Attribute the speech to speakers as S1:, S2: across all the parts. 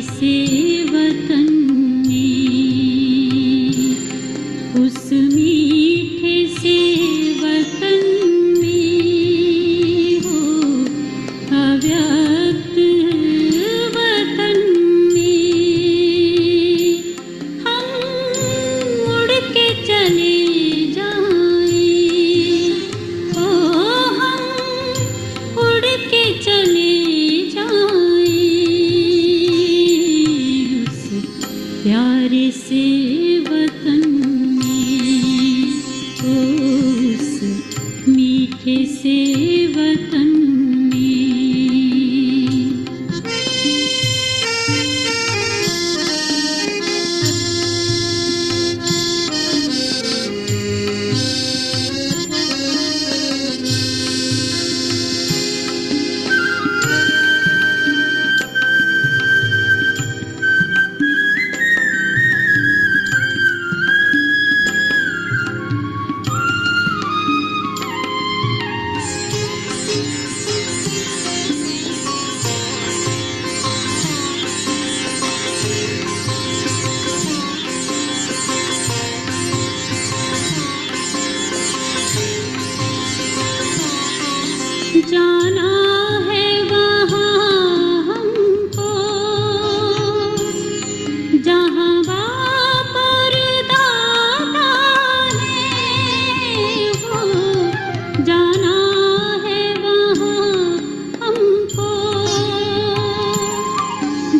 S1: से वतन में, उस मीठे से वतन में हो अव्यक्त वतन में हम उड़ के चले जाएं, ओ हम उड़ के चले प्यारे से वतन में, उस मीठे से वतन में। जाना है वहाँ हमको जहाँ बाप और दादा है, वो जाना है वहाँ हमको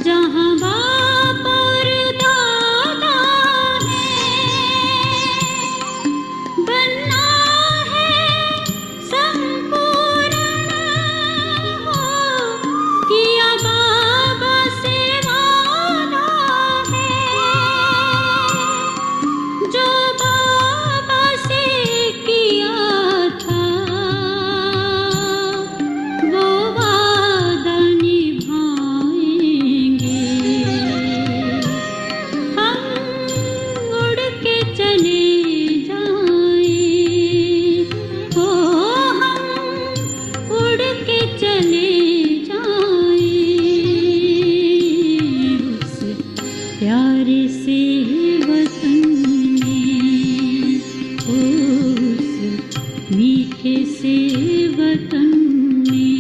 S1: जहाँ बाप और दादा है। बनना है संपूर्ण किया बाबा से वादा है, जो बाबा से किया था वो वादा निभाएंगे। हम उड़ के चले जाएं, ओ हम उड़ के चले प्यारे से वतन में, उस मीठे से वतन में।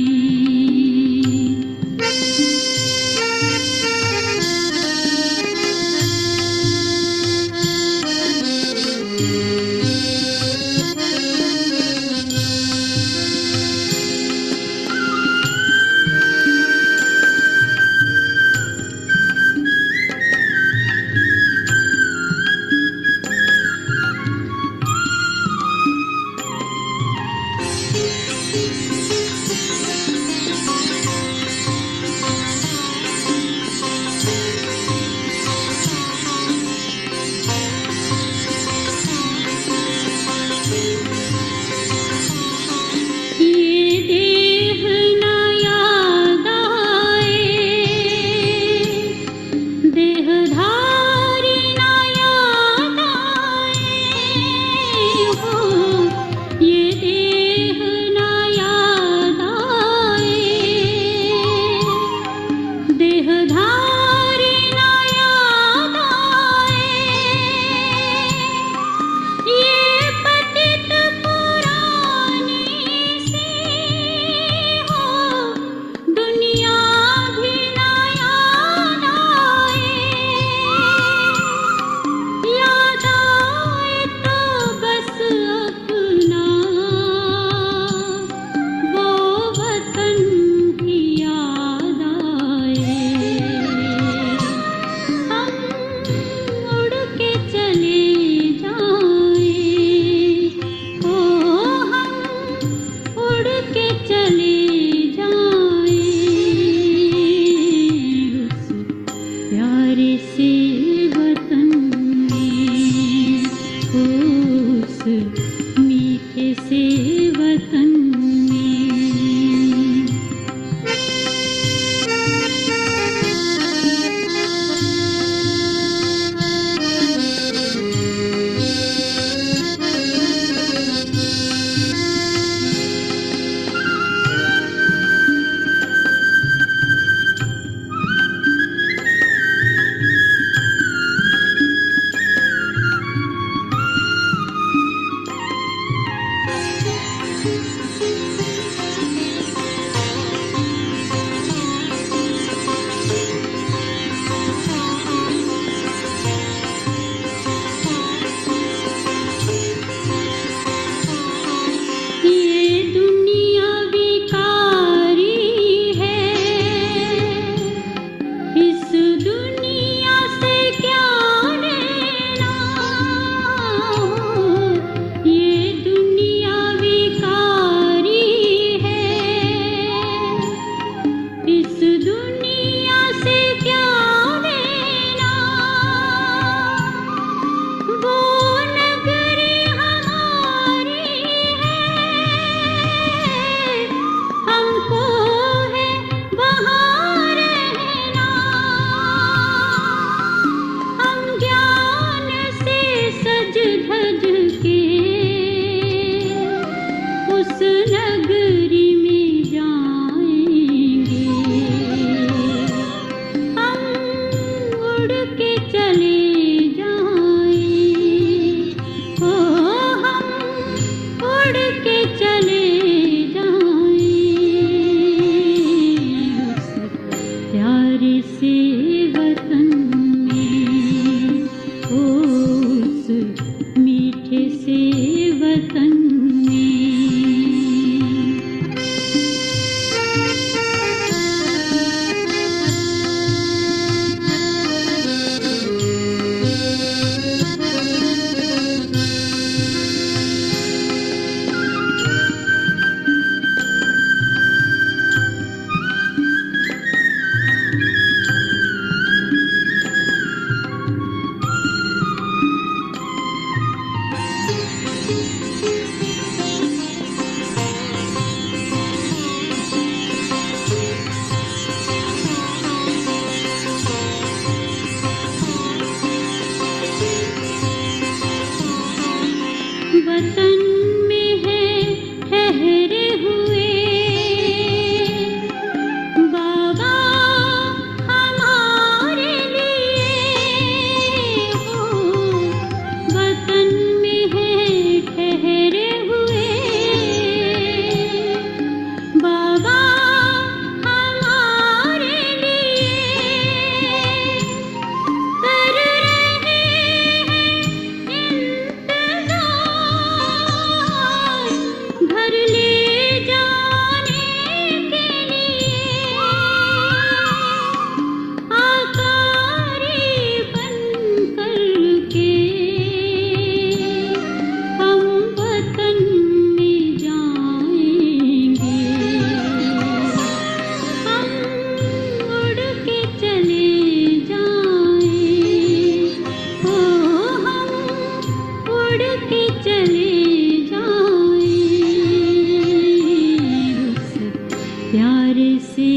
S1: प्यारे से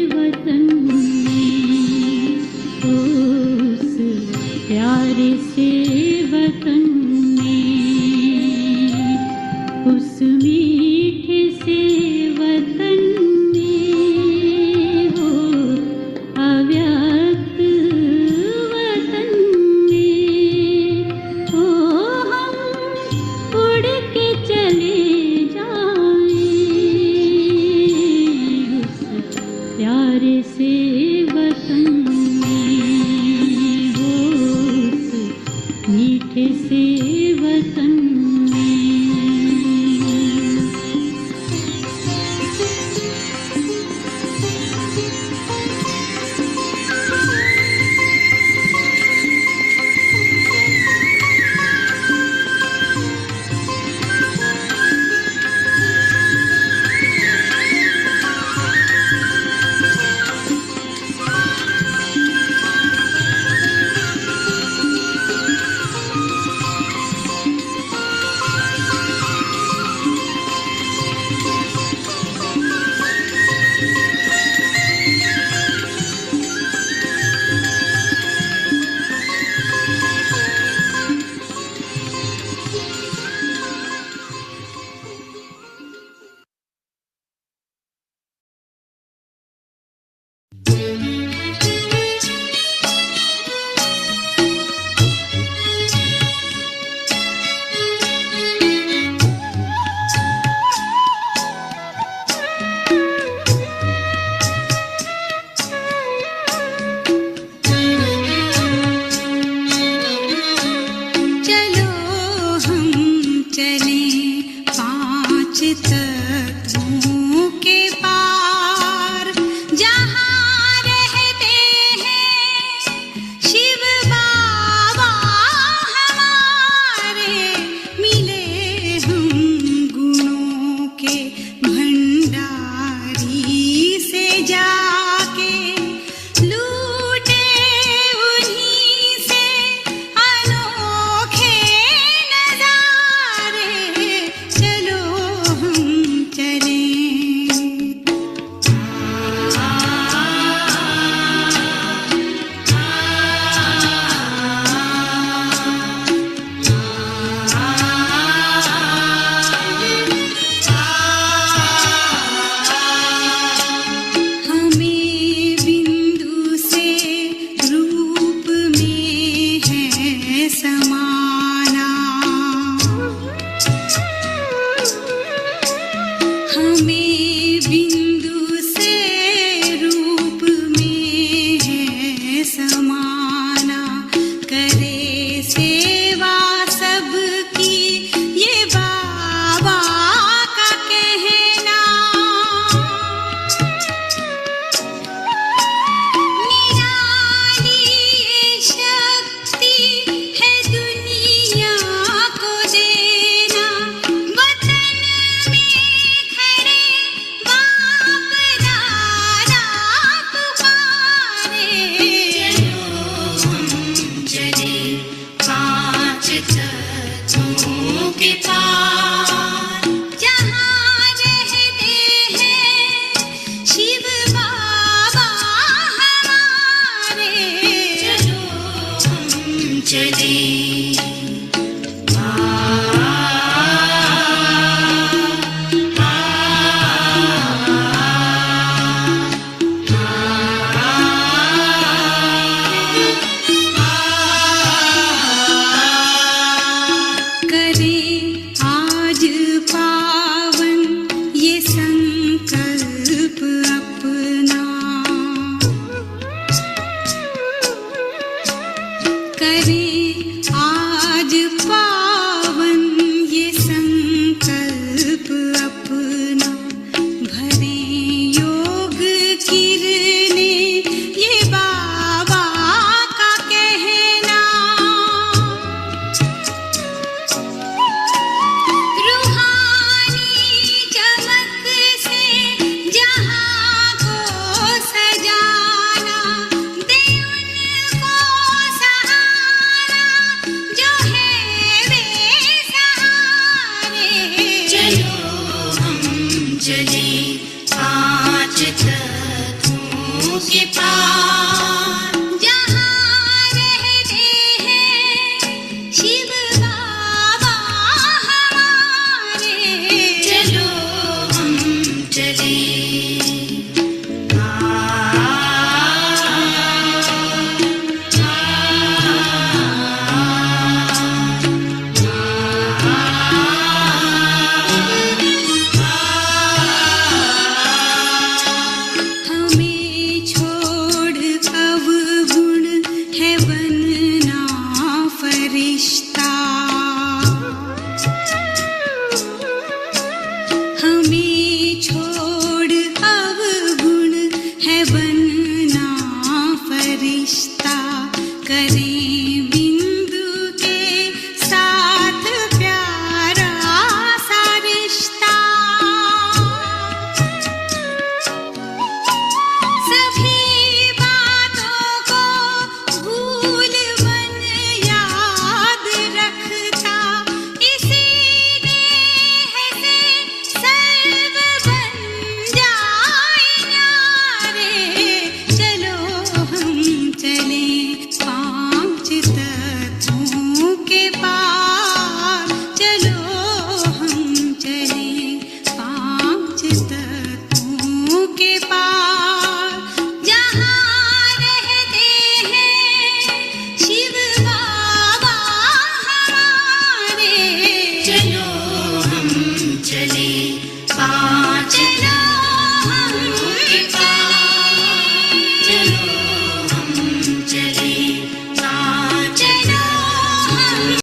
S1: वतन में, उस प्यारे से वतन में, उस मीठे से वतन में, हो अव्यक्त वतन में, हो हम उड़ के चले जाएं उस प्यारे से वतन में, हो उस मीठे से वतन में।
S2: करे तत्वों के पार जहाँ रहते हैं शिव बाबा हमारे, चलो हम चले। हमें छोड़ अवगुण है बनना फरिश्ता, हमें छोड़ अवगुण है बनना फरिश्ता, करें बिंदु के साथ प्यारा सा रिश्ता। सभी बातों को भूल मन याद रखता, इसी देह से सर्व बन जाए न्यारे, चलो हम चले पांच तत्वों के पार, चलो हम चले पांच तत्वों के पार जहाँ रहते हैं शिव बाबा हमारे, चलो हम चले पांच तत्वों के पार, चलो हम चले पांच तत्वों।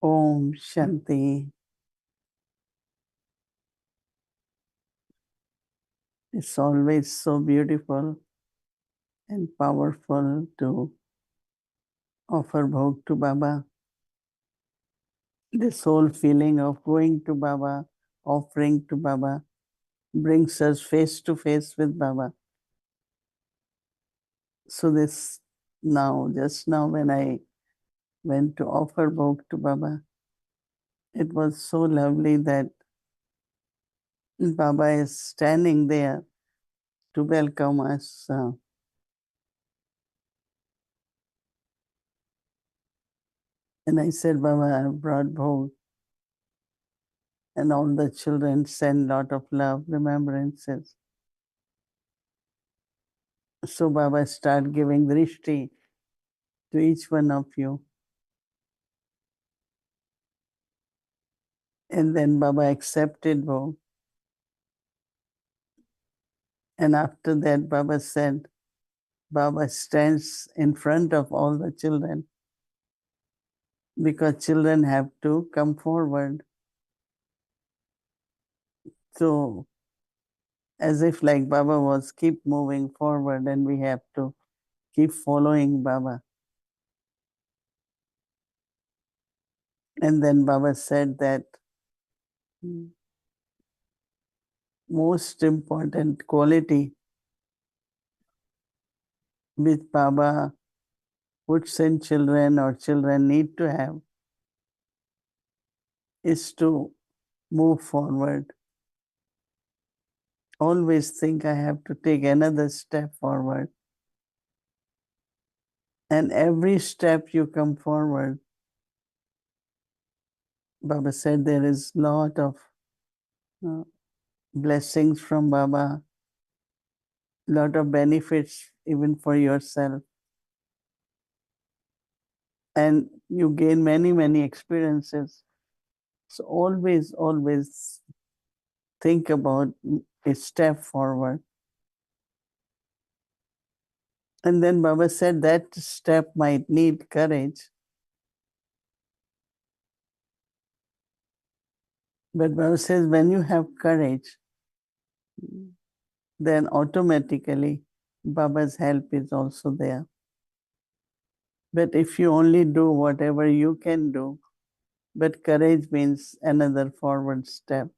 S3: Om Shanti. It's always so beautiful and powerful to offer bhog to Baba. This whole feeling of going to Baba, offering to Baba, brings us face to face with Baba. So this now, just now when I went to offer bhog to Baba, it was so lovely that Baba is standing there to welcome us. And I said, Baba, I brought bhog. And all the children send lot of love, remembrances. So Baba start giving drishti to each one of you. And then Baba accepted bhog. And after that, Baba said, Baba stands in front of all the children because children have to come forward. So as if like Baba was keep moving forward and we have to keep following Baba. And then Baba said that most important quality which Baba puts in children or children need to have is to move forward. Always think I have to take another step forward. And every step you come forward, Baba said there is lot of blessings from Baba, lot of benefits even for yourself. And you gain many, many experiences. So always think about a step forward. And then Baba said that step might need courage. But Baba says when you have courage, then automatically Baba's help is also there. But if you only do whatever you can do, but courage means another forward step.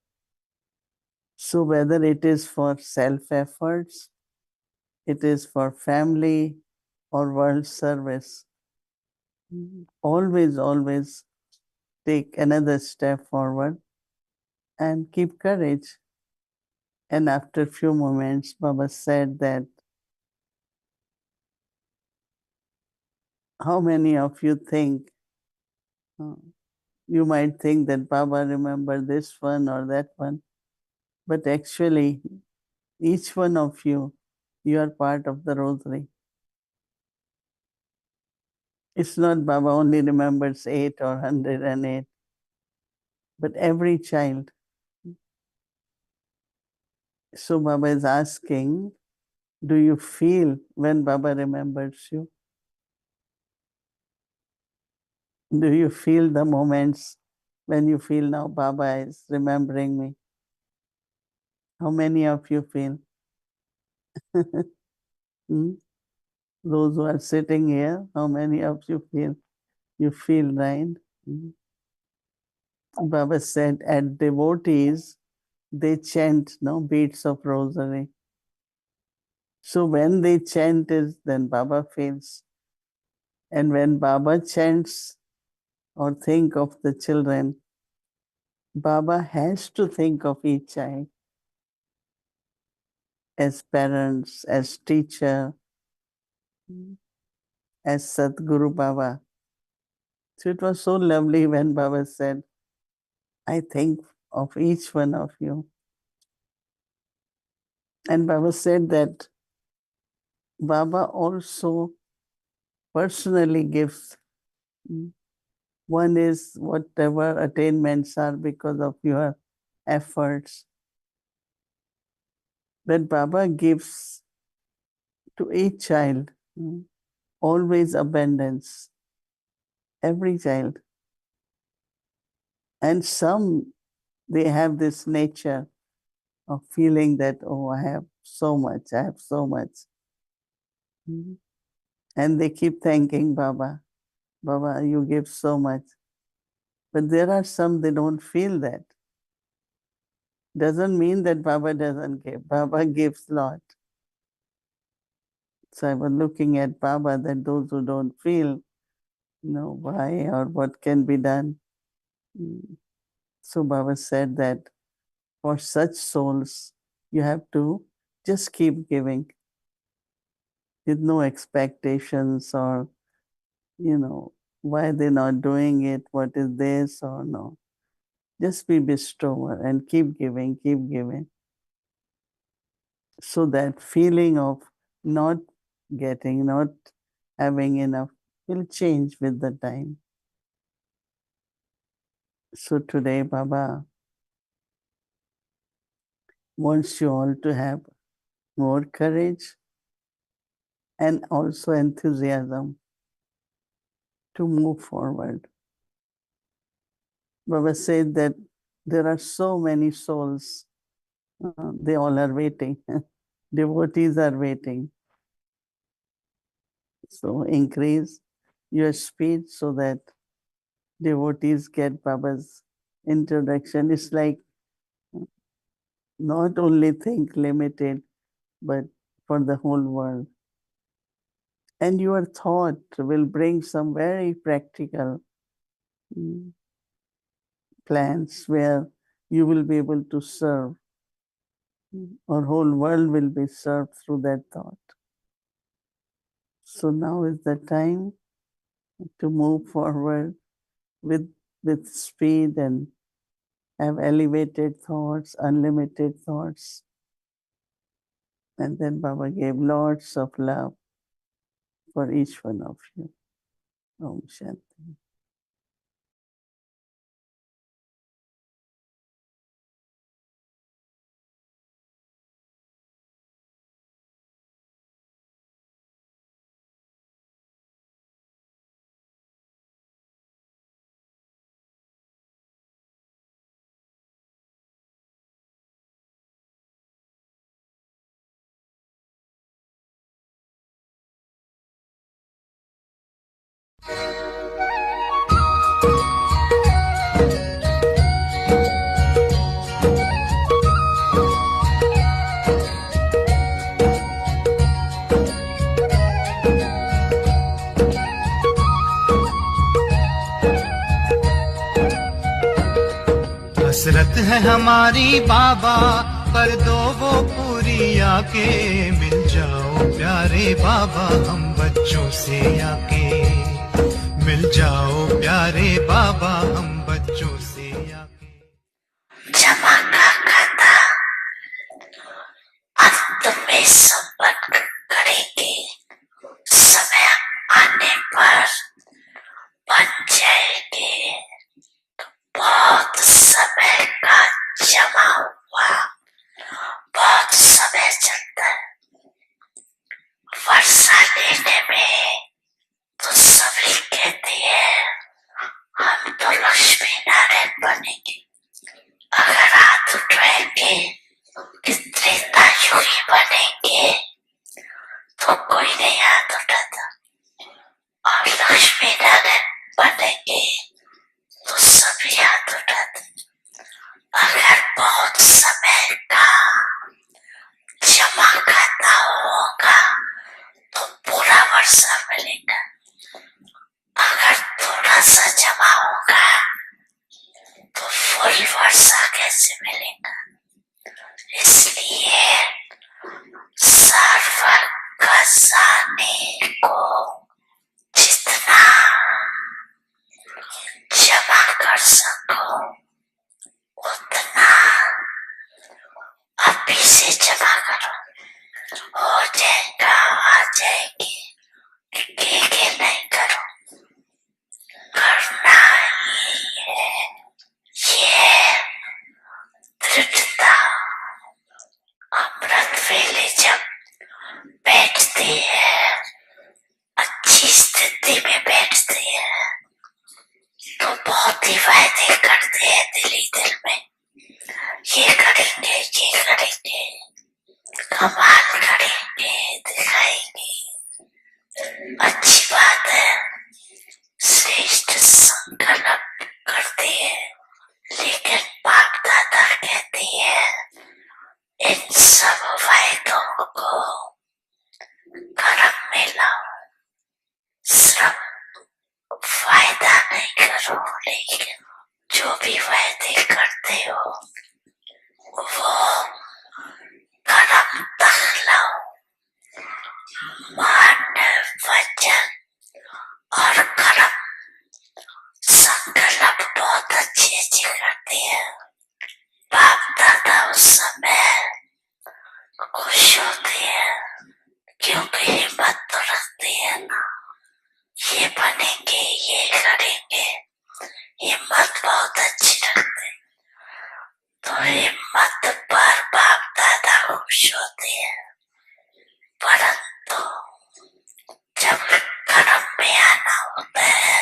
S3: So whether it is for self-efforts, it is for family or world service, always take another step forward and keep courage. And after a few moments, Baba said that, how many of you think, you might think that Baba remember this one or that one, but actually each one of you, you are part of the rosary. It's not Baba only remembers 8 or 108, but every child. So Baba is asking, do you feel when Baba remembers you? Do you feel the moments when you feel now Baba is remembering me? How many of you feel? Hmm? Those who are sitting here, how many of you feel? You feel, right? Hmm. Baba said at devotees, they chant no beads of rosary. So when they chant it, then Baba feels. And when Baba chants or think of the children, Baba has to think of each child as parents, as teacher, as Sadguru Baba. So it was so lovely when Baba said, I think of each one of you. And Baba said that Baba also personally gives. One is whatever attainments are because of your efforts. But Baba gives to each child always abundance. Every child. And some, they have this nature of feeling that, oh, I have so much, I have so much. And they keep thanking Baba, Baba, you give so much. But there are some, they don't feel that. Doesn't mean that Baba doesn't give. Baba gives lot. So I was looking at Baba, that those who don't feel, why or what can be done. So Baba said that for such souls, you have to just keep giving with no expectations or, why they're not doing it, what is this or no. Just be bestower and keep giving, keep giving. So that feeling of not getting, not having enough will change with the time. So today Baba wants you all to have more courage and also enthusiasm to move forward. Baba said that there are so many souls, they all are waiting. Devotees are waiting. So increase your speed so that devotees get Baba's introduction. It's like not only think limited, but for the whole world. And your thought will bring some very practical plans where you will be able to serve. Our whole world will be served through that thought. So now is the time to move forward with speed and have elevated thoughts, unlimited thoughts. And then Baba gave lots of love for each one of you. Om Shanti.
S4: हसरत है हमारी बाबा कर दो वो पूरी आके मिल जाओ प्यारे बाबा हम बच्चों से आके मिल जाओ प्यारे बाबा हम बच्चों से आके
S5: जमा का खाता अंत में संपर्क करेंगे समय आने पर बन जाएंगे बहुत समय का जमा हुआ बहुत समय चलता है वर्षा लेने में तो सभी कहते हैं हम तो लक्ष्मी नारायण बनेंगे अगर हाथ उठाएंगे कितने तायुही बनेंगे तो कोई नहीं हाथ उठाता और लक्ष्मी नारायण बनेंगे तो सभी हाथ उठाते अगर बहुत समय का जमा खाता होगा तो पूरा वर्षा मिलेगा अगर थोड़ा सा जमा होगा तो फुल वर्षा कैसे मिलेगा इसलिए सर्व खजाने को जितना जमा कर सको उतना अभी से जमा करो हो जाएगा आ जाएगी के नहीं करो करना ही है ये दृढ़ता अमृत वेले जब बैठती है अच्छी स्थिति में बैठती है तो बहुत ही वायदे करते हैं दिल में ये करेंगे, कमाल करेंगे, दिखाएंगे। अच्छी बात है, श्रेष्ठ संकल्प करते हैं, लेकिन बाप दादा कहती है इन सब वायदों को कर्म में लाओ। सिर्फ वायदा नहीं करो, लेकिन जो भी वायदे करते हो वो कर्म तक लाओ। मान, वचन और कर्म संकल्प बहुत अच्छे करते हैं। बाप दादा उस समय खुश होते हैं, क्योंकि हिम्मत तो रखती है ना, ये बनेंगे, ये करेंगे, हिम्मत बहुत अच्छी रखते हैं। तो हिम्मत पर बाप दादा खुश होते हैं। परंतु जब कर्म में आना होता है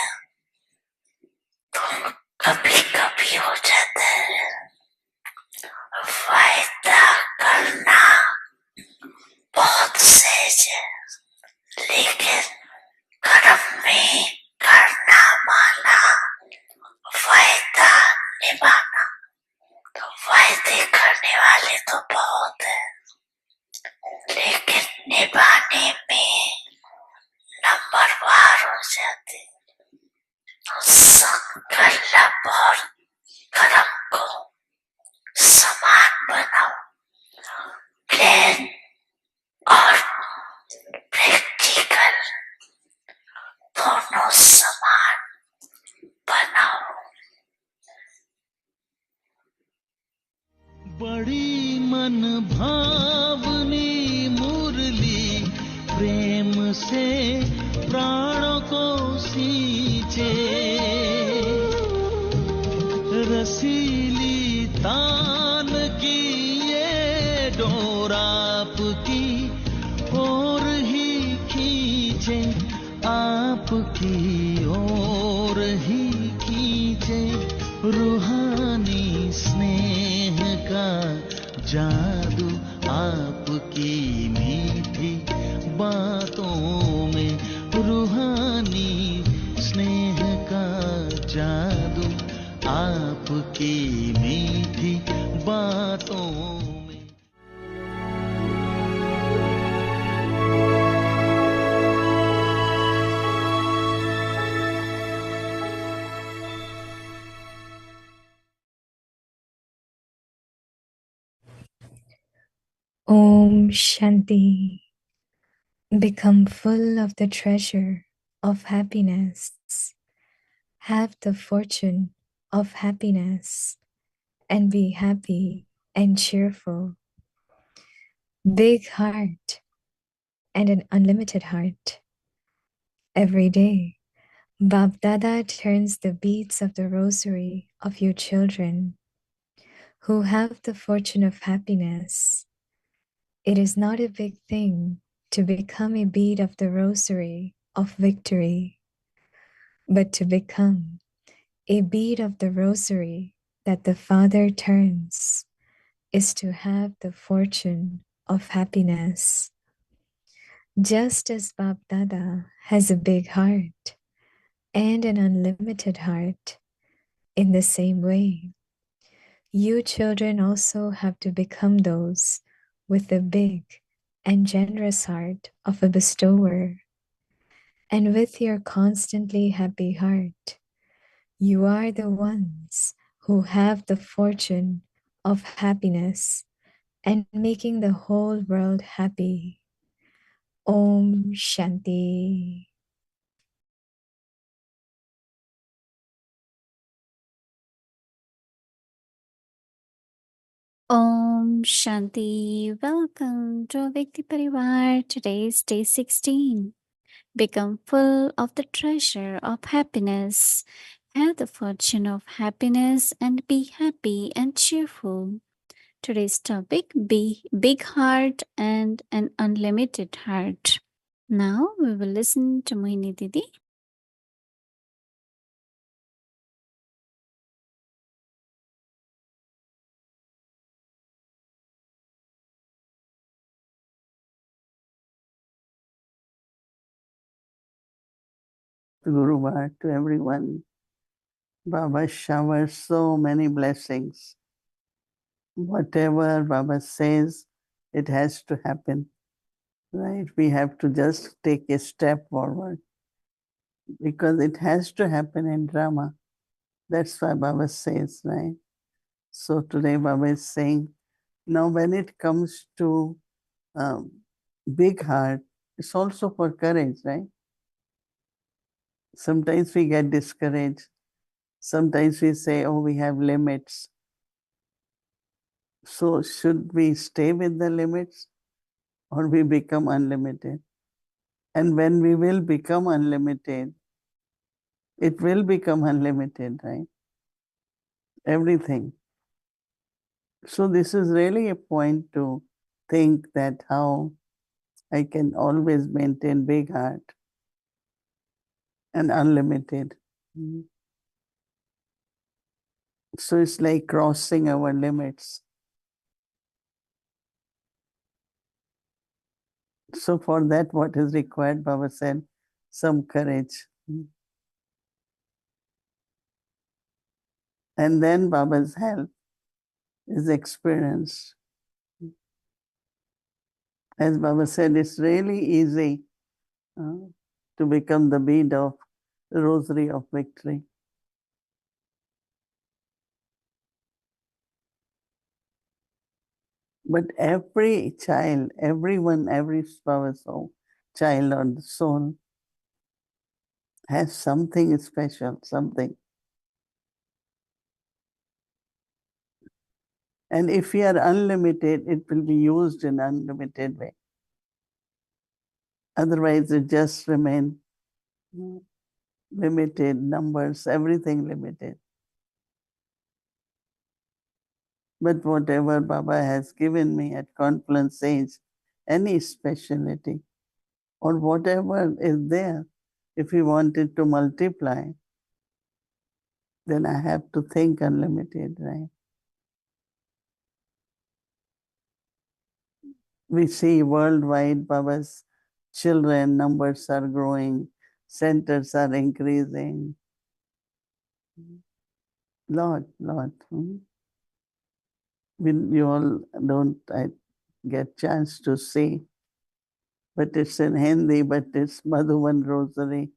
S5: तो कभी कभी हो जाता है। वायदा करना बहुत सहज है, लेकिन कर्म में करना, माना, वायदा निभाना। तो वायदे करने वाले तो बहुत है, लेकिन निभाने में नंबरवार हो जाते। संकल्प और कर्म को समान बनाओ। प्लान और प्रैक्टिकल दोनों समान बनाओ।
S6: बड़ी मन भावनी मुरली प्रेम से प्राणों को सींचे। रसीली तान की ये डोर आपकी ओर ही खींचे, आपकी ओर ही खींचे। रूहानी स्नेह का जादू आपकी मीठी बातों में। रूहानी स्नेह का जादू आपकी मीठी बातों में।
S7: Om Shanti. Become full of the treasure of happiness. Have the fortune of happiness and be happy and cheerful. Big heart and an unlimited heart. Every day, Bab Dada turns the beads of the rosary of you children who have the fortune of happiness. It is not a big thing to become a bead of the rosary of victory, but to become a bead of the rosary that the Father turns is to have the fortune of happiness. Just as Bab Dada has a big heart and an unlimited heart, in the same way, you children also have to become those with the big and generous heart of a bestower. And with your constantly happy heart, you are the ones who have the fortune of happiness and making the whole world happy. Om Shanti.
S8: Om Shanti. Welcome to Vyakti Parivar. Today is day 16. Become full of the treasure of happiness. Have the fortune of happiness and be happy and cheerful. Today's topic, be big heart and an unlimited heart. Now we will listen to Mohini Didi.
S3: to Guru Bharat, to everyone. Baba showers so many blessings. Whatever Baba says, it has to happen, right? We have to just take a step forward because it has to happen in drama. That's why Baba says, right? So today Baba is saying, now when it comes to um, big heart, it's also for courage, right? Sometimes we get discouraged. Sometimes we say, oh, we have limits. So should we stay with the limits or we become unlimited? And when we will become unlimited, it will become unlimited, right? Everything. So this is really a point to think that how I can always maintain big heart and unlimited. Mm. So it's like crossing our limits. So for that, what is required, Baba said, some courage. Mm. And then Baba's help is experienced. As Baba said, it's really easy to become the bead of the rosary of victory. But every child, everyone, every Baba soul, child or the soul has something special, something. And if we are unlimited, it will be used in unlimited way. Otherwise, it just remain limited numbers, everything limited. But whatever Baba has given me at confluence age, any speciality or whatever is there, if we wanted to multiply, then I have to think unlimited, right? We see worldwide Baba's children numbers are growing, centers are increasing. Lot. You all don't get chance to see, but it's in Hindi, but it's Madhuban Rosary,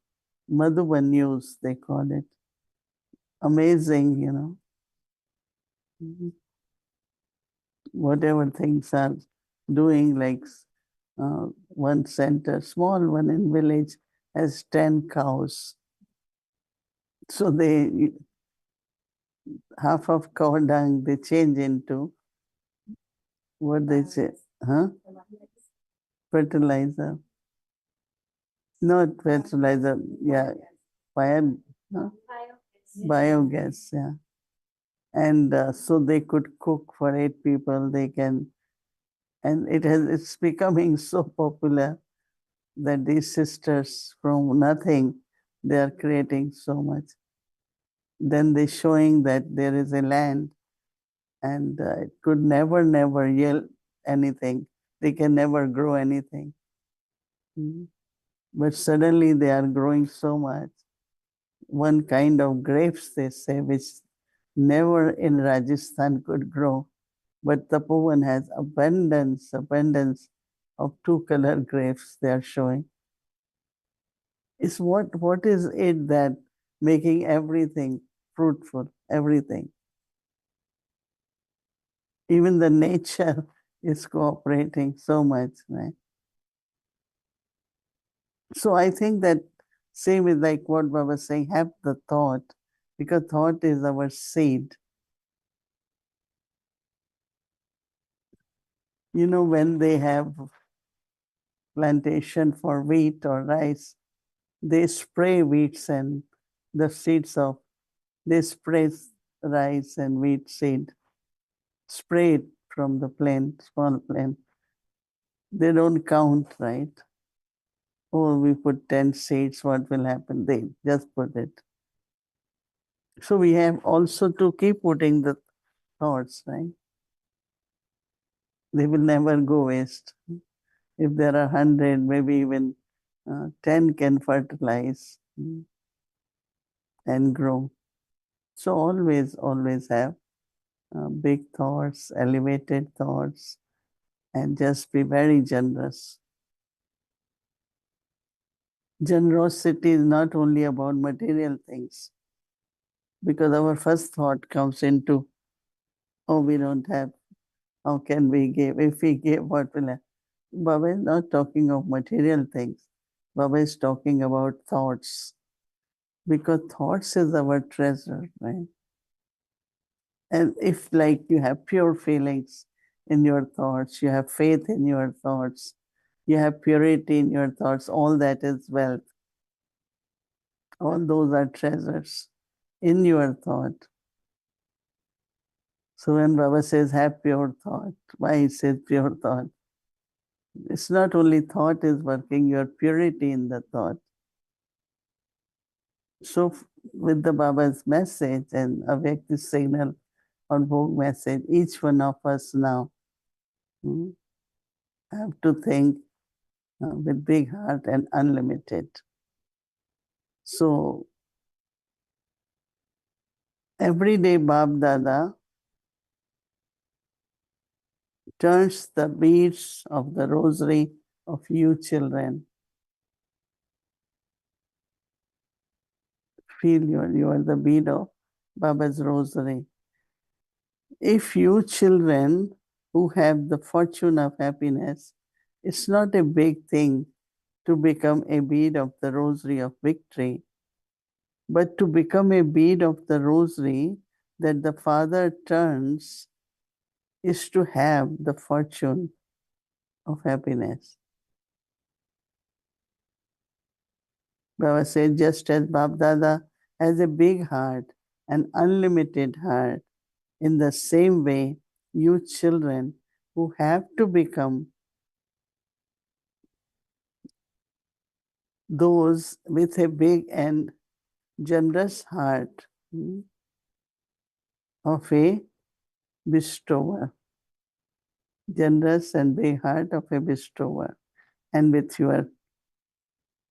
S3: Madhuban News, they call it. Amazing, you know. Whatever things are doing, like one center, small one in village, has 10 cows. So they, half of cow dung, they change into, what they say, huh? Fertilizer. Not fertilizer, yeah, fire, huh? Biogas, yeah. And so they could cook for 8 people, they can, and it's becoming so popular that these sisters from nothing, they are creating so much. Then they're showing that there is a land and it could never yield anything. They can never grow anything. But suddenly they are growing so much. One kind of grapes, they say, which never in Rajasthan could grow. But Tapovan has abundance of 2-color grapes they are showing. It's what is it that making everything fruitful, everything. Even the nature is cooperating so much, right? So I think that same is like what Baba was saying, have the thought, because thought is our seed. You know, when they have plantation for wheat or rice, they spray wheats and the seeds of, they spray rice and wheat seed, spray it from the plane, small plane. They don't count, right? Oh, we put 10 seeds, what will happen? They just put it. So we have also to keep putting the thoughts, right? They will never go waste. If there are 100, maybe even 10 can fertilize. and grow. So always have big thoughts, elevated thoughts, and just be very generous. Generosity is not only about material things, because our first thought comes into, oh, we don't have, how can we give? If we give, what will happen? Baba is not talking of material things. Baba is talking about thoughts, because thoughts is our treasure, right? And if like you have pure feelings in your thoughts, you have faith in your thoughts, you have purity in your thoughts, all that is wealth. All those are treasures in your thought. So when Baba says have pure thought, why he says pure thought? It's not only thought is working, your purity in the thought. So with the Baba's message and Avyakti signal or Bhog message, each one of us now have to think with big heart and unlimited. So every day Bab Dada turns the beads of the rosary of you children. Feel you are the bead of Baba's rosary. If you children who have the fortune of happiness, it's not a big thing to become a bead of the rosary of victory, but to become a bead of the rosary that the Father turns is to have the fortune of happiness. Baba said, just as Bab Dada has a big heart, an unlimited heart, in the same way, you children who have to become those with a big and generous heart of a bestower. Generous and big heart of a bestower. And with your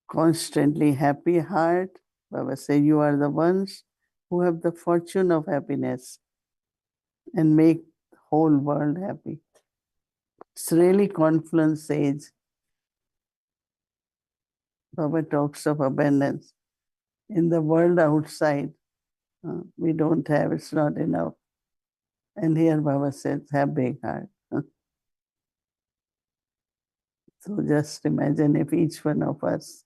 S3: constantly happy heart, Baba said, you are the ones who have the fortune of happiness and make the whole world happy. It's really confluence age. Baba talks of abundance. In the world outside, we don't have, it's not enough. And here Baba says, have big heart. So just imagine if each one of us,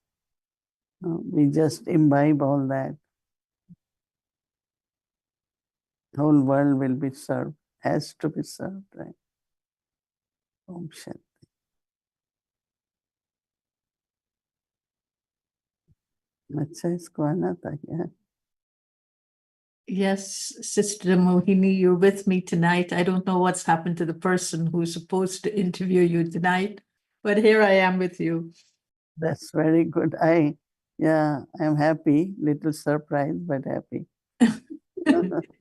S3: we just imbibe all that, whole world will be served, has to be served, right? Om Shanti. अच्छा इसको आना था क्या?
S9: Yes, Sister Mohini, you're with me tonight. I don't know what's happened to the person who's supposed to interview you tonight, but here I am with you.
S3: That's very good. I'm happy, little surprised, but happy.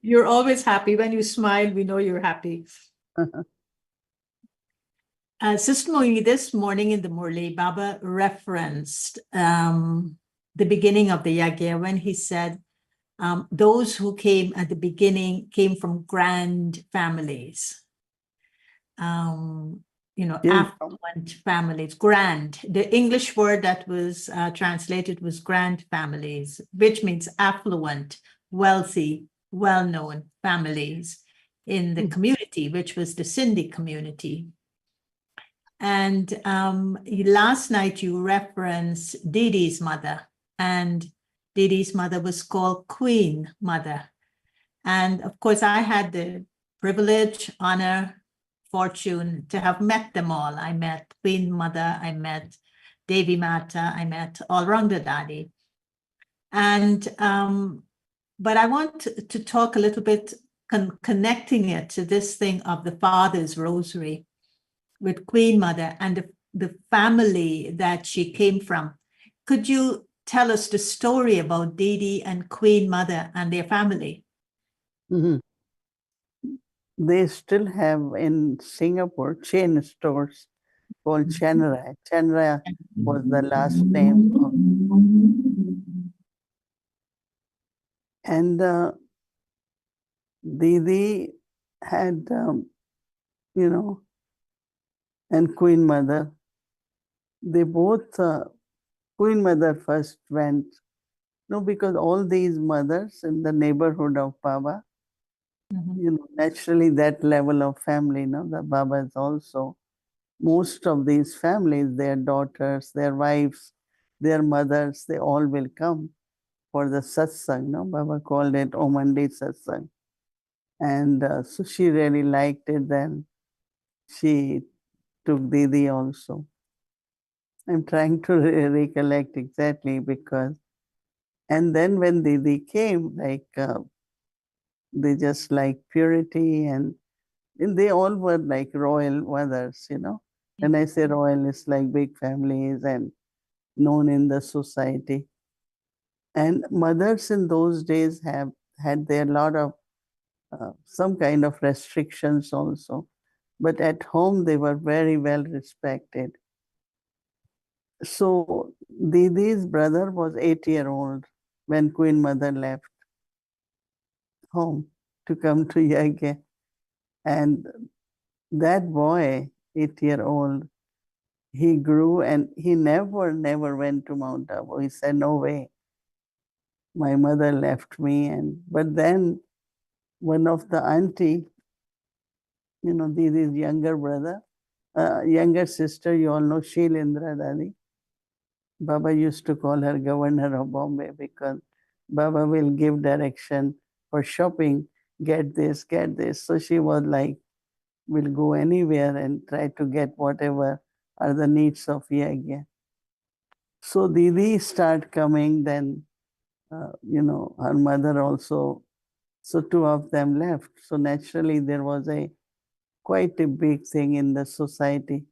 S9: You're always happy. When you smile, we know you're happy. Sister Mohini, this morning in the Murli, Baba referenced the beginning of the Yagya when he said, those who came at the beginning came from grand families. Affluent families, grand. The English word that was translated was grand families, which means affluent, wealthy, well-known families in the community, which was the Sindhi community. And last night you referenced Didi's mother, and Didi's mother was called Queen Mother. And of course, I had the privilege, honor, fortune to have met them all. I met Queen Mother, I met Devi Mata, I met All-Rounder Dadi. And, but I want to talk a little bit, connecting it to this thing of the Father's Rosary with Queen Mother and the family that she came from. Could you tell us the story about Didi and Queen Mother and their family?
S3: Mm-hmm. They still have in Singapore chain stores called Chanra. Chanra was the last name of And Didi had, you know, and Queen Mother, they both, Queen Mother first went, no, because all these mothers in the neighborhood of Baba, naturally that level of family, the Babas also, most of these families, their daughters, their wives, their mothers, they all will come for the satsang, Baba called it Omandi satsang. And so she really liked it then. She took Didi also. I'm trying to recollect exactly because, and then when Didi came, like they just like purity and they all were like royal mothers, When I say royal, it's like big families and known in the society. And mothers in those days have had their lot of some kind of restrictions also. But at home, they were very well respected. So Didi's brother was 8-year-old when Queen Mother left home to come to Yagya. And that boy, 8-year-old, he grew and he never went to Mount Abu. He said, no way. My mother left me. But then one of the auntie, Didi's younger brother, younger sister, you all know Shailendra Dadi. Baba used to call her Governor of Bombay because Baba will give direction for shopping, get this, get this. So she was like, will go anywhere and try to get whatever are the needs of Yagya. So Didi start coming, then, her mother also. So two of them left. So naturally there was quite a big thing in the society.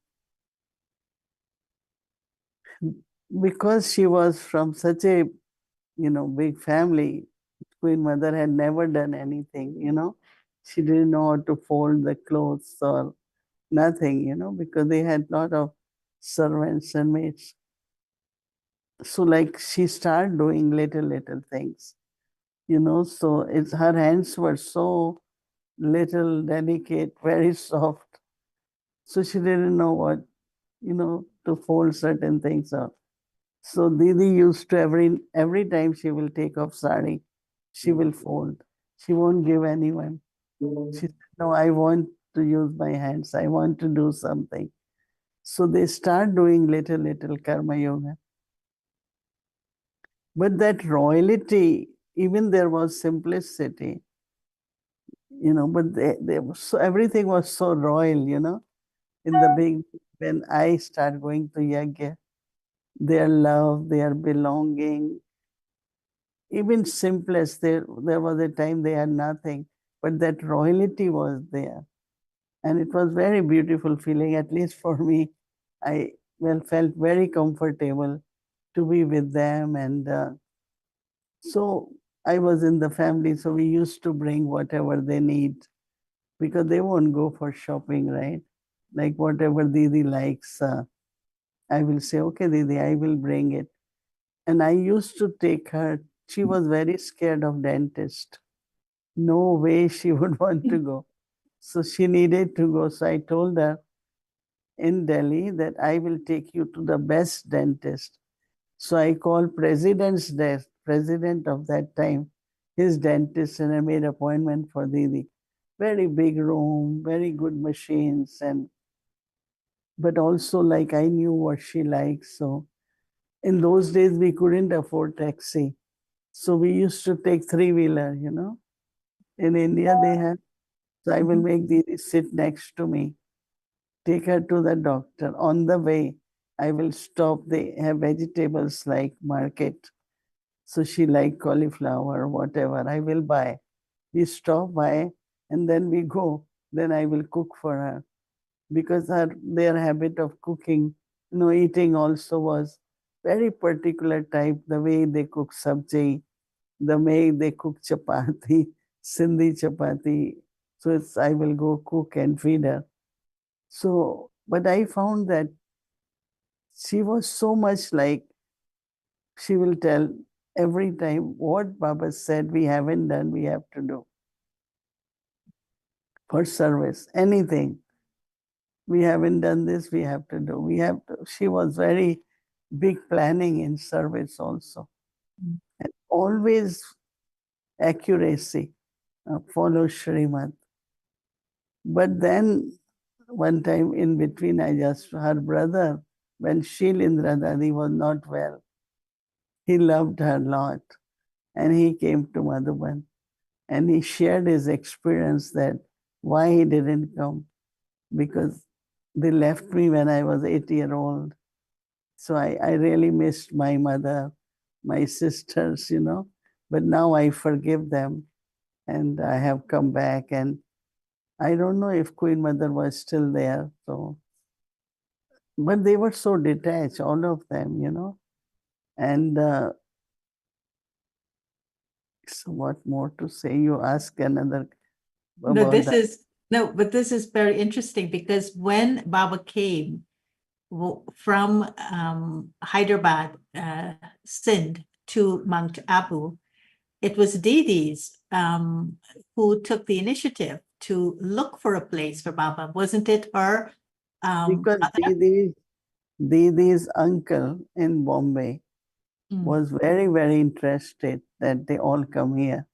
S3: Because she was from such a, big family, Queen Mother had never done anything, She didn't know how to fold the clothes or nothing, because they had a lot of servants and maids. So like she started doing little things, so her hands were so little, delicate, very soft. So she didn't know what, to fold certain things up. So Didi used to every time she will take off sari, she will fold. She won't give anyone. She said, no, I want to use my hands. I want to do something. So they start doing little karma yoga. But that royalty, even there was simplicity, but they were so, everything was so royal, in the big, when I start going to Yagya, their love, their belonging, even simplest, there was a time they had nothing, but that royalty was there. And it was very beautiful feeling, at least for me. I felt very comfortable to be with them. And so I was in the family, so we used to bring whatever they need because they won't go for shopping, right? Like whatever Didi likes, I will say, okay, Didi, I will bring it. And I used to take her. She was very scared of dentist. No way she would want to go. So she needed to go. So I told her in Delhi that I will take you to the best dentist. So I called president of that time, his dentist, and I made appointment for Didi. Very big room, very good machines, but also like I knew what she likes. So in those days we couldn't afford taxi. So we used to take three-wheeler, In India they have. So I will make Didi sit next to me, take her to the doctor. On the way, I will stop. They have vegetables like market. So she like cauliflower, whatever. I will buy. We stop by and then we go. Then I will cook for her because their habit of cooking, eating also was very particular type. The way they cook sabji, the way they cook chapati, Sindhi chapati. So I will go cook and feed her. So, but I found that she was so much like, she will tell, every time what Baba said we haven't done, we have to do for service, anything. We haven't done this, we have to do. We have to. She was very big planning in service also. And always accuracy, follow Srimad. But then one time in between, her brother, when Shilindra Dadi was not well, he loved her a lot. And he came to Madhuban and he shared his experience that why he didn't come, because they left me when I was 8-year-old. So I really missed my mother, my sisters, but now I forgive them and I have come back, and I don't know if Queen Mother was still there. So, but they were so detached, all of them, and so what more to say? You ask another
S9: No,
S3: about that.
S9: but this is very interesting because when Baba came from Hyderabad, Sindh to Mount Abu, it was Didi's who took the initiative to look for a place for Baba. Wasn't it her?
S3: Because Didi's uncle in Bombay was very, very interested that they all come here.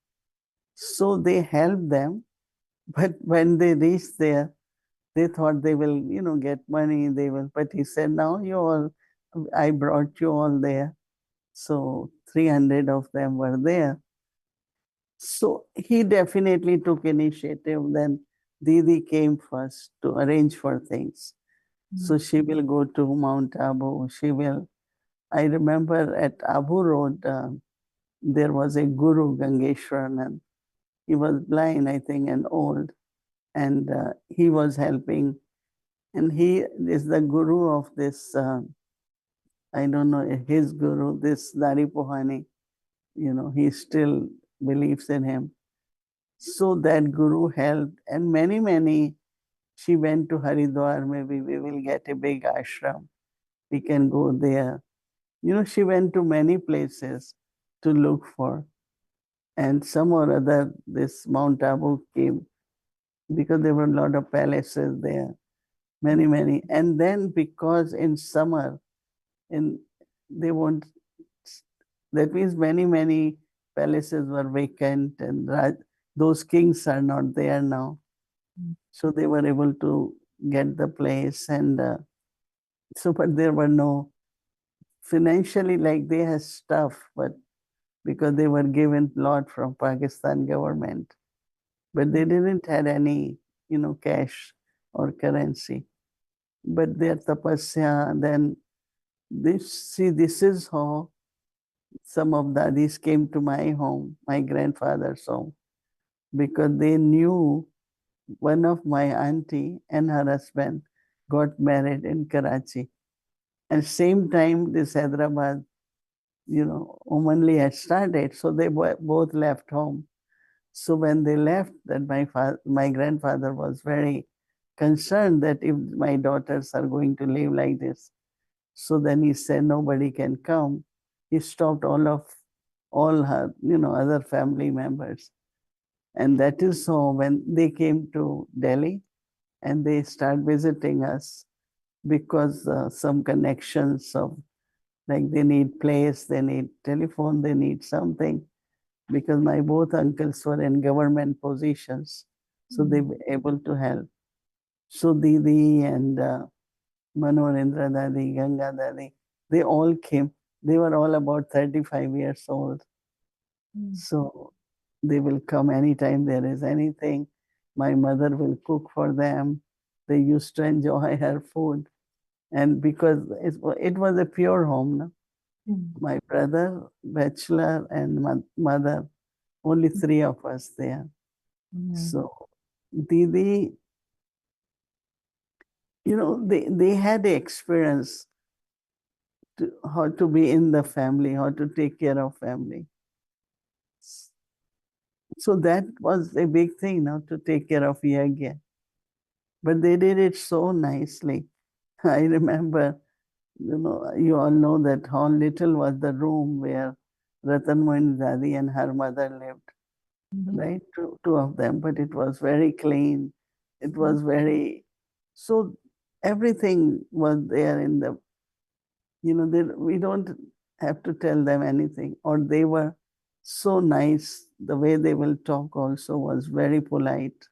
S3: So they helped them. But when they reached there, they thought they will, get money. But he said, no, I brought you all there. So 300 of them were there. So he definitely took initiative. Then Didi came first to arrange for things. So she will go to Mount Abu. I remember at Abu Road, there was a Guru, Gangeshwaran. He was blind, I think, and old. And he was helping. And he is the guru of this, I don't know, his guru, this Dari Pohani. He still believes in him. So that guru helped. And many, many, she went to Haridwar. Maybe we will get a big ashram. We can go there. She went to many places to look for. And some or other, this Mount Abu came because there were a lot of palaces there, many, many. And then because in summer, they won't, that means many, many palaces were vacant and those kings are not there now. So they were able to get the place. And but there were no, financially, like they had stuff, but because they were given a lot from Pakistan government, but they didn't have any, cash or currency. But their tapasya, then this is how some of dadis came to my home, my grandfather's home, because they knew one of my auntie and her husband got married in Karachi. And same time this Hyderabad, Omanli had started, so they both left home. So when they left, then my grandfather was very concerned that if my daughters are going to live like this. So then he said nobody can come. He stopped all her, other family members. And that is so when they came to Delhi and they start visiting us, because some connections of, like, they need place, they need telephone, they need something, because my both uncles were in government positions, so they were able to help. So Didi and Manorendra Dadi, Ganga Dadi, they all came. They were all about 35 years old. So they will come anytime there is anything. My mother will cook for them. They used to enjoy her food. And because it was a pure home, no? My brother, bachelor, and mother, only 3 of us there. So Didi, they had the experience how to be in the family, how to take care of family. So that was a big thing now, to take care of Yagya. But they did it so nicely. I remember, you all know that how little was the room where Ratan Mohini Didi and her mother lived, right? Two of them, but it was very clean. It was very, so everything was there in the, we don't have to tell them anything. Or they were so nice. The way they will talk also was very polite,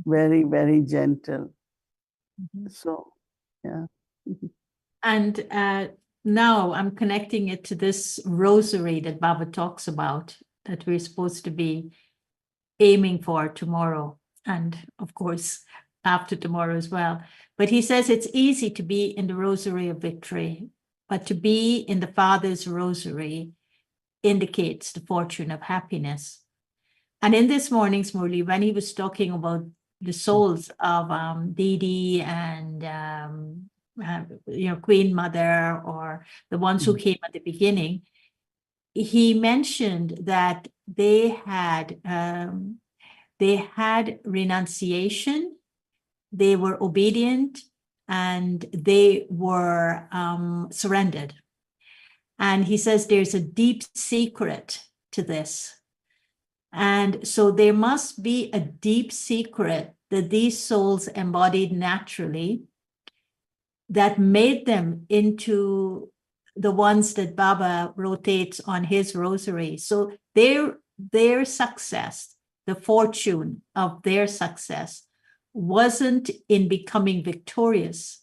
S3: very, very gentle. So, yeah.
S9: And now I'm connecting it to this rosary that Baba talks about, that we're supposed to be aiming for tomorrow, and of course after tomorrow as well. But he says it's easy to be in the rosary of victory, but to be in the Father's rosary indicates the fortune of happiness. And in this morning's Murli, when he was talking about the souls of Didi and Queen Mother, or the ones who came at the beginning, he mentioned that they had renunciation, they were obedient, and they were surrendered. And he says there's a deep secret to this. And so there must be a deep secret that these souls embodied naturally that made them into the ones that Baba rotates on his rosary. So their success, the fortune of their success, wasn't in becoming victorious,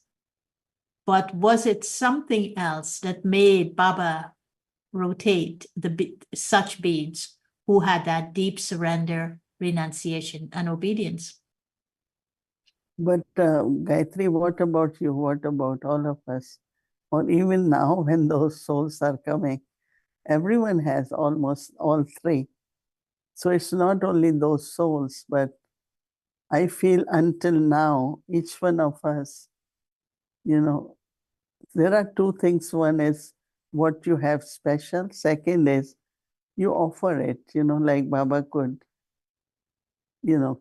S9: but was it something else that made Baba rotate such beings who had that deep surrender, renunciation, and obedience?
S3: But Gayatri, what about you? What about all of us? Or even now, when those souls are coming, everyone has almost all three. So it's not only those souls, but I feel until now, each one of us, there are two things. One is what you have special. Second is you offer it, like Baba could,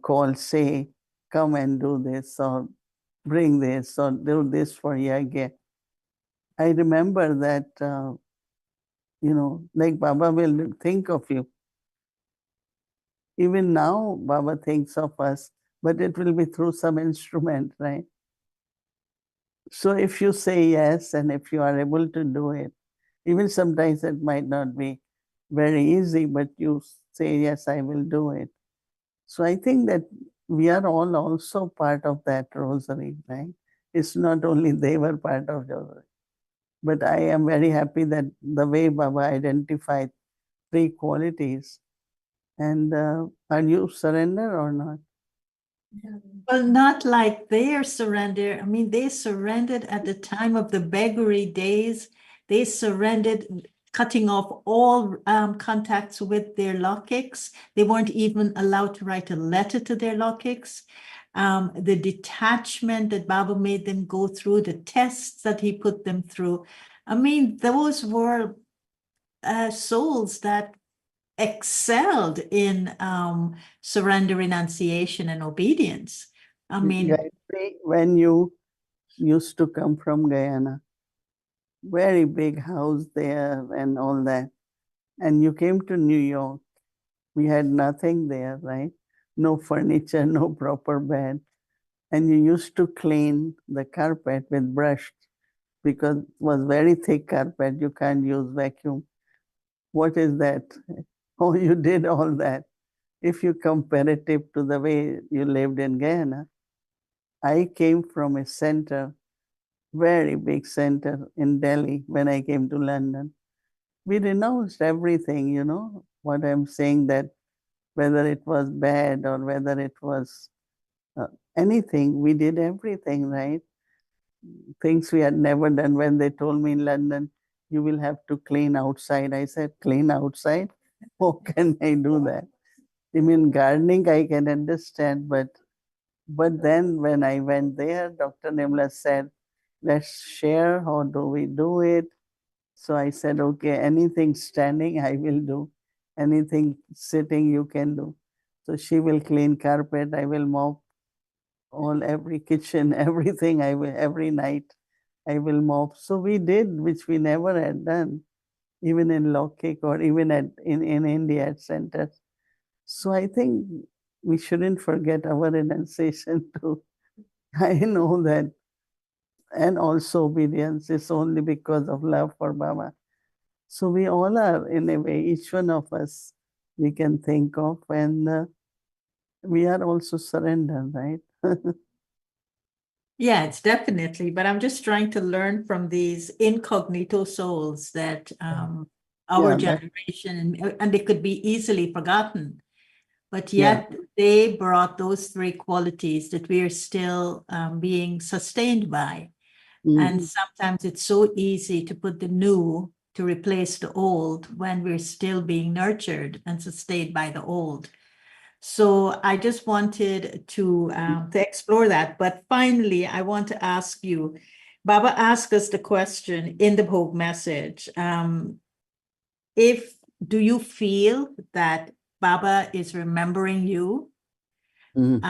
S3: call, say, come and do this, or bring this, or do this for Yagya. I remember that, like Baba will think of you. Even now, Baba thinks of us, but it will be through some instrument, right? So if you say yes, and if you are able to do it, even sometimes it might not be very easy, but you say, yes, I will do it. So I think that we are all also part of that rosary, right? It's not only they were part of the rosary. But I am very happy that the way Baba identified three qualities. And are you surrender or not?
S9: Well, not like their surrender. I mean, they surrendered at the time of the beggary days. They surrendered, cutting off all contacts with their Lokkiks. They weren't even allowed to write a letter to their Lokkiks. The detachment that Baba made them go through, the tests that he put them through. I mean, those were souls that excelled in surrender, renunciation, and obedience. I mean,
S3: Gayatri, when you used to come from Guyana, very big house there and all that, and you came to New York, we had nothing there, right? No furniture, no proper bed. And you used to clean the carpet with brush because it was very thick carpet. You can't use vacuum. What is that? Oh, you did all that. If you compare it to the way you lived in Guyana, I came from a center, very big center in Delhi when I came to London. We renounced everything, what I'm saying, that whether it was bad or whether it was anything, we did everything, right? Things we had never done. When they told me in London, you will have to clean outside, I said, clean outside? How can I do that? I mean, gardening I can understand, but then when I went there, Dr. Nimla said, let's share, how do we do it? So I said, okay, anything standing I will do, anything sitting you can do. So she will clean carpet, I will mop every kitchen, everything. I will every night I will mop. So we did, which we never had done. even in Lokik or even in India at centers. So I think we shouldn't forget our renunciation too. I know that, and also obedience is only because of love for Baba. So we all are, in a way, each one of us we can think of, and we are also surrendered, right?
S9: Yeah, it's definitely, but I'm just trying to learn from these incognito souls that our
S3: Yeah,
S9: generation, and they could be easily forgotten, but
S3: yeah.
S9: yet they brought those three qualities that we are still being sustained by. And
S3: Mhm.
S9: sometimes it's so easy to put the new to replace the old when we're still being nurtured and sustained by the old. So I just wanted to explore that. But finally, I want to ask you, Baba asked us the question in the Bhog message. If do you feel that Baba is remembering you?
S3: Mhm.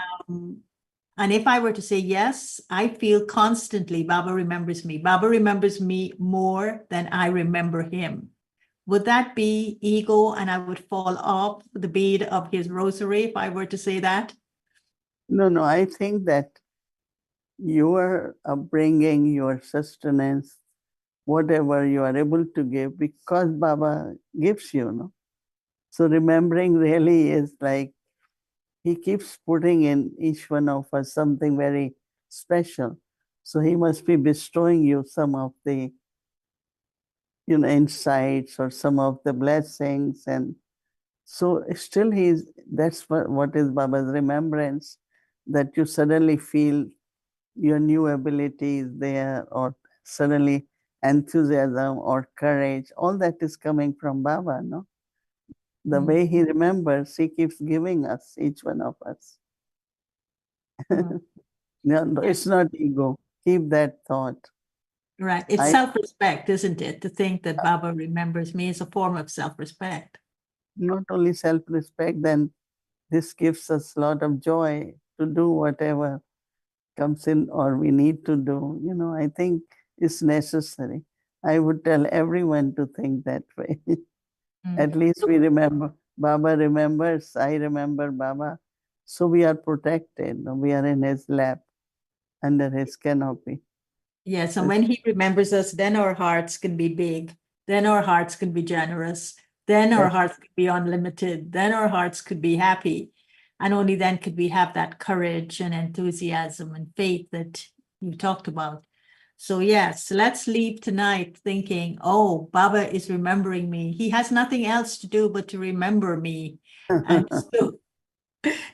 S9: And if I were to say yes, I feel constantly Baba remembers me. Baba remembers me more than I remember him. Would that be ego and I would fall off the bead of his rosary if I were to say that?
S3: No, I think that your upbringing, your sustenance, whatever you are able to give, because Baba gives you, no? So remembering really is like he keeps putting in each one of us something very special. So he must be bestowing you some of the, insights or some of the blessings. And so still that's what is Baba's remembrance, that you suddenly feel your new abilities there, or suddenly enthusiasm or courage. All that is coming from Baba, no? The way he remembers, he keeps giving us, each one of us. No, it's not ego. Keep that thought.
S9: Right. It's
S3: I
S9: self-respect, isn't it? To think that Baba remembers me is a form of self-respect.
S3: not only self-respect, then this gives us a lot of joy to do whatever comes in or we need to do. I think it's necessary. I would tell everyone to think that way. At least we remember, Baba remembers, I remember Baba. So we are protected. We are in his lap, under his canopy.
S9: Yes, and when he remembers us, then our hearts can be big, then our hearts can be generous, then our hearts could be unlimited, then our hearts could be happy. And only then could we have that courage and enthusiasm and faith that you talked about. So yes, let's leave tonight thinking, oh, Baba is remembering me. He has nothing else to do but to remember me. And so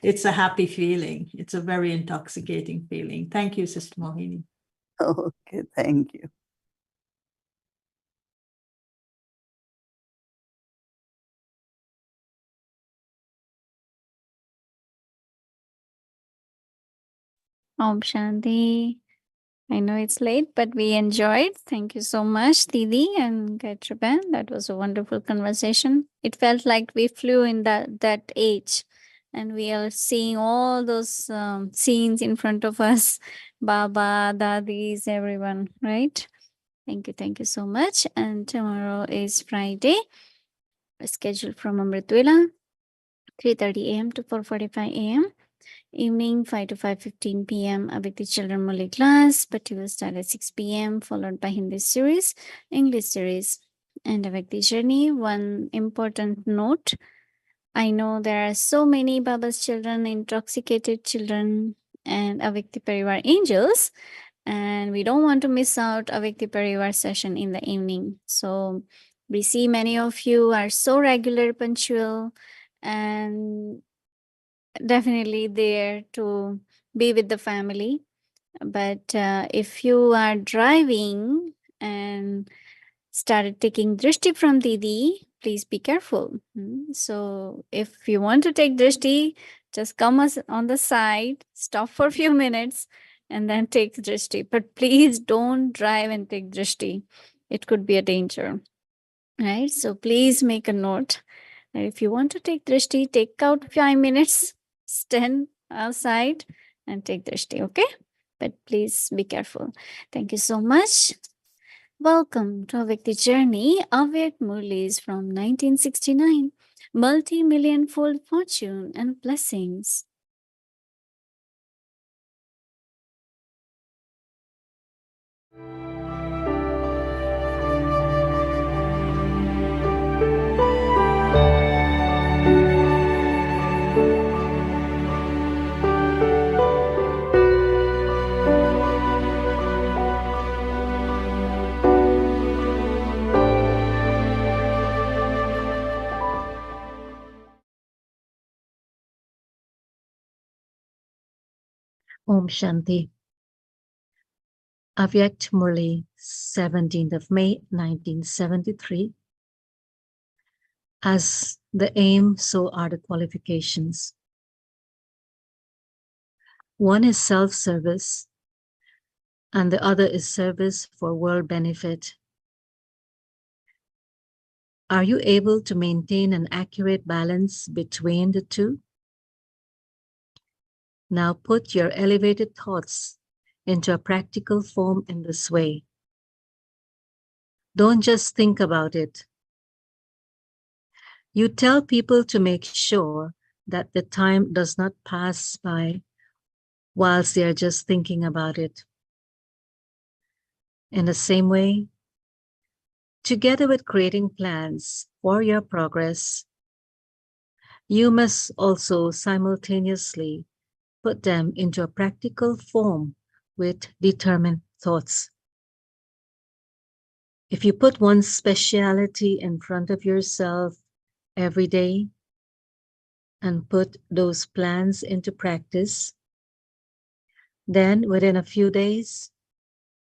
S9: it's a happy feeling. It's a very intoxicating feeling. Thank you, Sister Mohini.
S3: Okay, thank you.
S8: Om Shanti. I know it's late, but we enjoyed. Thank you so much, Didi and Gayatri. That was a wonderful conversation. It felt like we flew in that age, and we are seeing all those scenes in front of us. Baba, Dadis, everyone, right? Thank you so much. And tomorrow is Friday. Scheduled from Amritwila, 3:30 a.m. to 4:45 a.m. Evening 5 to 5:15 p.m. Avakti Children Malay class, but we will start at 6 p.m. followed by Hindi series, English series, and Avakti journey. One important note: I know there are so many Baba's children, intoxicated children, and Avakti Parivar angels, and we don't want to miss out Avakti Parivar session in the evening. So we see many of you are so regular, punctual, and definitely there to be with the family. But if you are driving and started taking drishti from Didi, please be careful. So if you want to take drishti, just come us on the side, stop for a few minutes, and then take drishti. But please don't drive and take drishti. It could be a danger. Right? So please make a note. If you want to take drishti, take out 5 minutes, stand outside and take drishti, okay? But please be careful. Thank you so much. Welcome to Vikti Journey. Avyakt Murlis from 1969. Multi-million fold fortune and blessings.
S10: Om Shanti. Avyakt Murli, 17th of May, 1973. As the aim, so are the qualifications. One is self-service, and the other is service for world benefit. Are you able to maintain an accurate balance between the two? Now put your elevated thoughts into a practical form in this way. Don't just think about it. You tell people to make sure that the time does not pass by whilst they are just thinking about it. In the same way, together with creating plans for your progress, you must also simultaneously put them into a practical form with determined thoughts. If you put one speciality in front of yourself every day and put those plans into practice, then within a few days,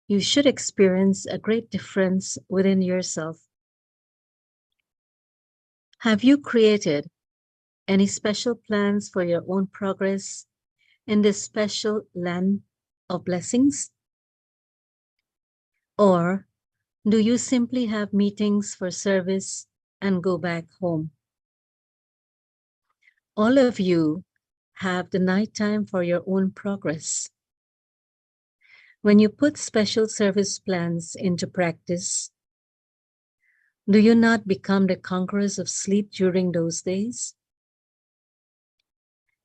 S10: you should experience a great difference within yourself. Have you created any special plans for your own progress in this special land of blessings? Or do you simply have meetings for service and go back home? All of you have the night time for your own progress. When you put special service plans into practice, do you not become the conquerors of sleep during those days?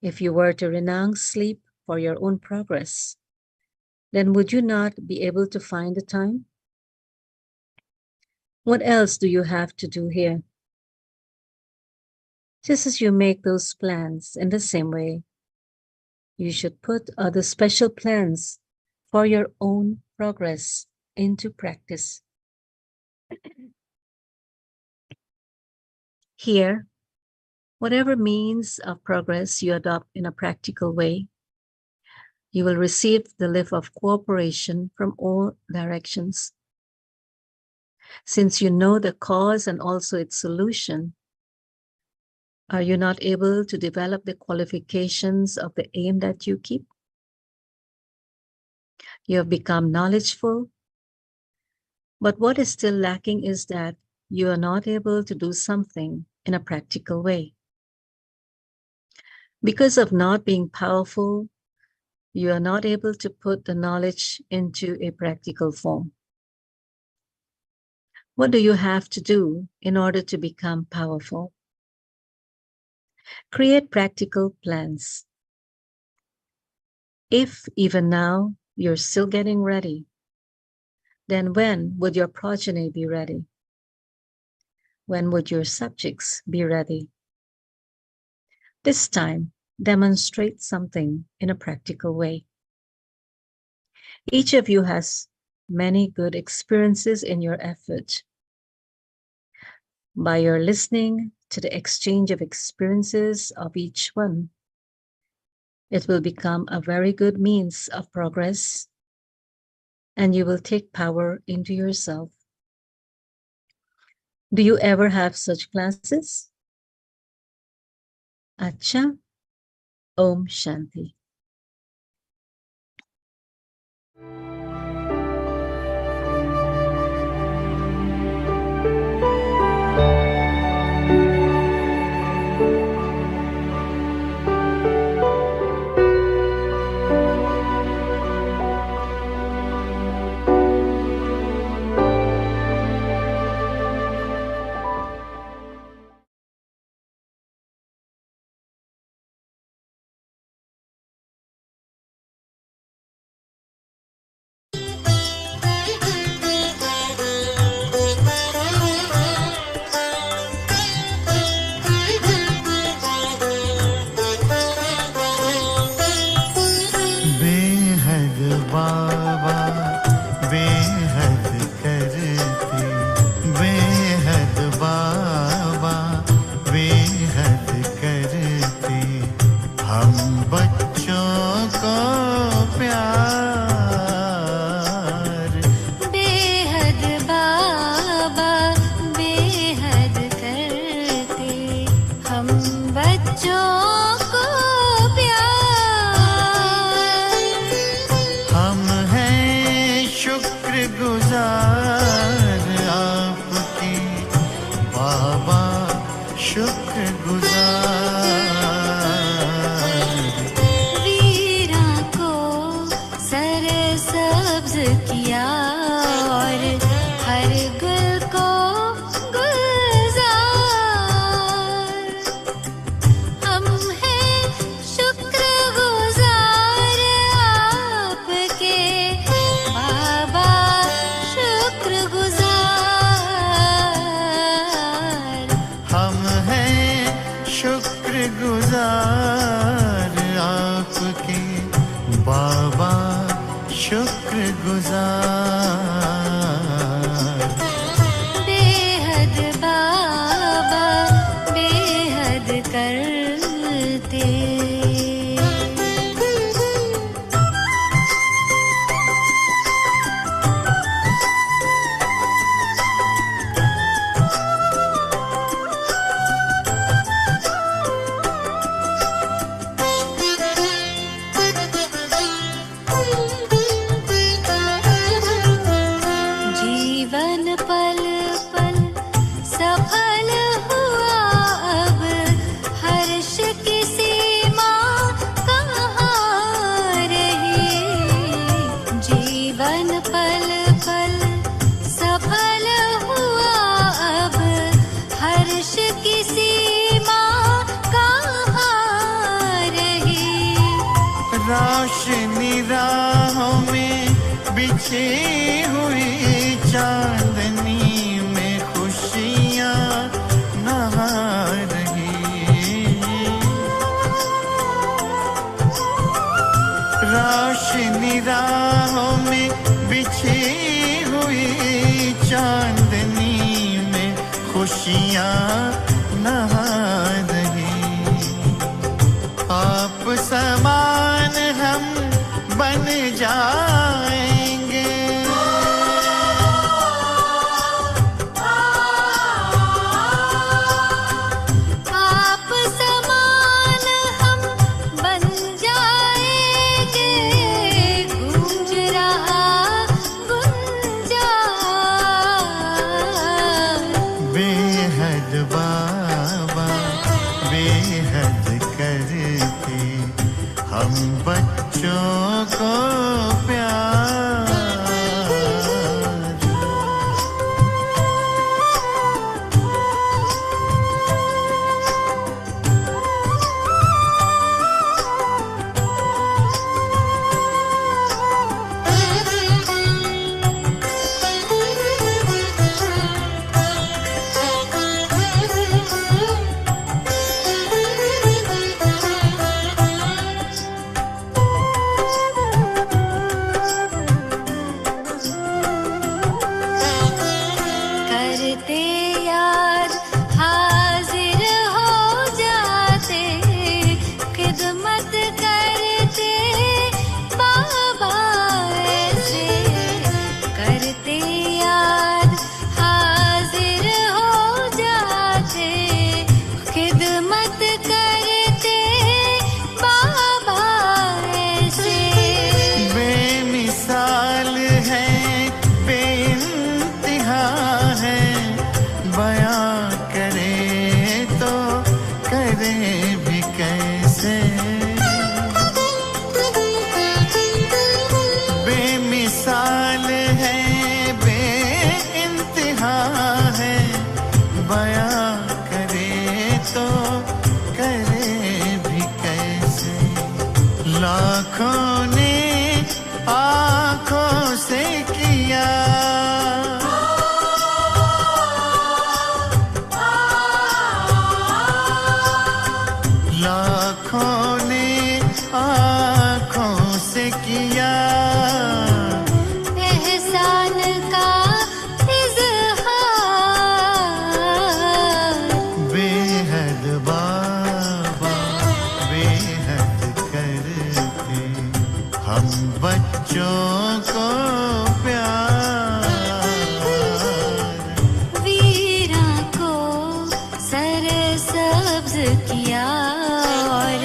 S10: If you were to renounce sleep for your own progress, then would you not be able to find the time? What else do you have to do here? Just as you make those plans in the same way, you should put other special plans for your own progress into practice. Here, whatever means of progress you adopt in a practical way, you will receive the lift of cooperation from all directions. Since you know the cause and also its solution, are you not able to develop the qualifications of the aim that you keep? You have become knowledgeful, but what is still lacking is that you are not able to do something in a practical way. Because of not being powerful, you are not able to put the knowledge into a practical form. What do you have to do in order to become powerful? Create practical plans. If even now you're still getting ready, then when would your progeny be ready? When would your subjects be ready? This time, demonstrate something in a practical way. Each of you has many good experiences in your effort. By your listening to the exchange of experiences of each one, it will become a very good means of progress, and you will take power into yourself. Do you ever have such classes? Acha, Om Shanti.
S4: हम बच्चों को प्यार।
S2: बेहद बाबा बेहद करते हम बच्चों को प्यार।
S4: हम हैं शुक्रगुजार आपके बाबा, शुक्रगुजार।
S2: वीरा को सरसब्ज किया और हर गुल को गुलजार। हम हैं शुक्रगुजार आपके बाबा, शुक्रगुजार।
S4: हम हैं शुक्रगुजार आपके बाबा, शुक्रगुजार।
S2: बेहद बाबा बेहद करते। जीवन पल पल सफल हुआ अब, हर्ष की सीमा कहाँ रही। जीवन पल पल सफल हुआ अब, हर्ष की सीमा कहाँ रही।
S4: रोशनी राहों में बिछी हुई चांदनी में खुशियाँ नहा रही। रोशनी राहों में बिछी हुई चांदनी में खुशियाँ नहा रही। आप समान हम बन जाएंगे।
S2: आप समान हम बन जाएंगे। गूंज रहा गुंजार।
S4: बेहद बाबा बेहद करते हम बच्चों को प्यार।
S2: करते याद हाजिर हो जाते, खिदमत करते बाबा ऐसे। करते याद हाजिर हो जाते, खिदमत करते बाबा ऐसे।
S4: बेमिसाल है बेइंतहा है, बयां करे तो करे भी कैसे। बेमिसाल है बेइंतहा है, बयां करे तो करे भी कैसे। लाखों ने आँखों से किया, लाखों ने आँखों से किया।
S2: एहसान का इज़हार।
S4: बेहद बाबा बेहद हम बच्चों को प्यार,
S2: वीरा को सरसब्ज किया और